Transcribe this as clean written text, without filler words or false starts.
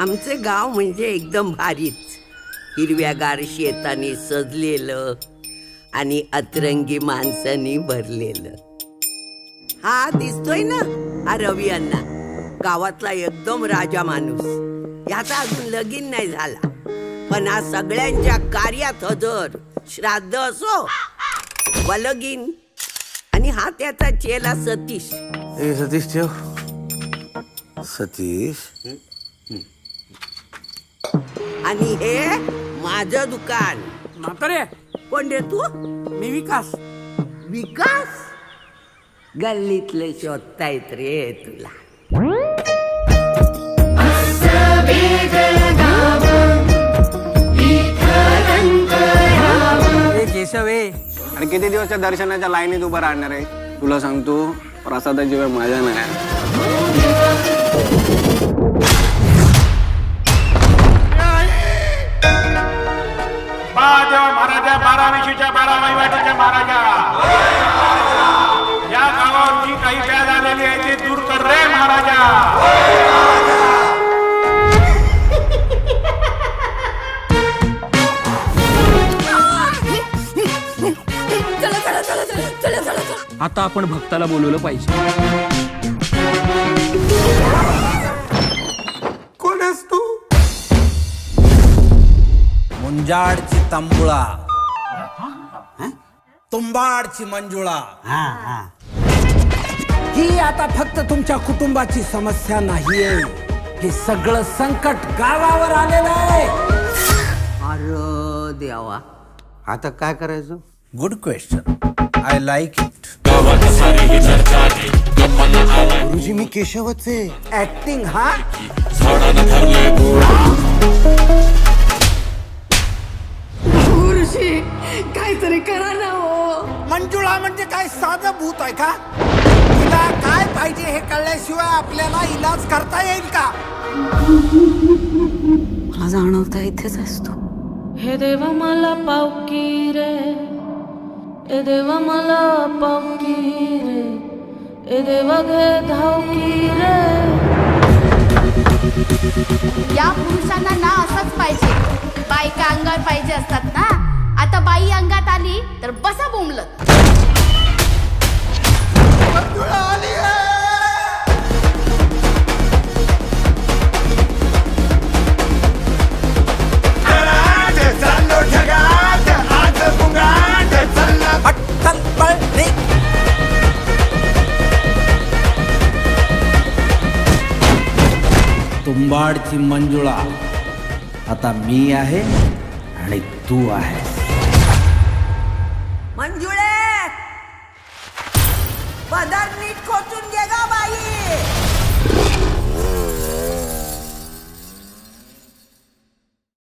आमचे गाव म्हणजे एकदम भारीच. हिरव्यागार शेताने सजलेलं आणि अतरंगी माणसांनी भरलेलं. हा दिसतोय ना, हा रवी अण्णा, गावातला एकदम राजा माणूस. याचा अजून लगीन नाही झाला, पण हा सगळ्यांच्या कार्यात हजर. श्राद्ध असो व लगीन. आणि हा त्याचा चेला सतीश. ए सतीश ठेव. सतीश. आणि हे माझं दुकान. म्हातारे, कोण रे तू? मी विकास. विकास? गल्लीतले शोधतायत रे तुला. केशव आहे. आणि किती दिवसच्या दर्शनाच्या लाईनीत उभं राहणार आहे? तुला सांगतो, प्रसादाची वेळ माझ्या नाही. महाराजा 12 12 वहिवाटीच्या महाराजा, या गावावर जी काही व्याज आलेली आहे ते दूर कर रे महाराजा. आता आपण भक्ताला बोलवलं पाहिजे. कोण आहेस तू? मुंजाडची तंबुळा, तुंबाडची मंजुळा. ही आता फक्त तुमच्या कुटुंबाची समस्या नाहीये, हे सगळं संकट गावावर आलेलं आहे. अरे देवा, आता काय करायचं? Good question, I like it. गुरुजी मी केशवच आहे. ऍक्टिंग हा. गुरुजी काहीतरी करा ना हो. मंजुळा म्हणजे काय साधं भूत आहे का? तिला काय पाहिजे हे कळल्याशिवाय आपल्याला इलाज करता येईल का? मला जाणवता इथेच असतो. हे देवा मला पावकी रे, ए देवा मला पावकी रे, ए देवा घे धावकी रे. या पुरुषांना ना असंच पाहिजे. बायका अंगावर पाहिजे असतात ना. आता बाई अंगात आली तर बसा बोंबलत. तुंबाडची मंजुळा आता मी आहे आणि तू आहे. मंजुळे, पदार नीट खोचून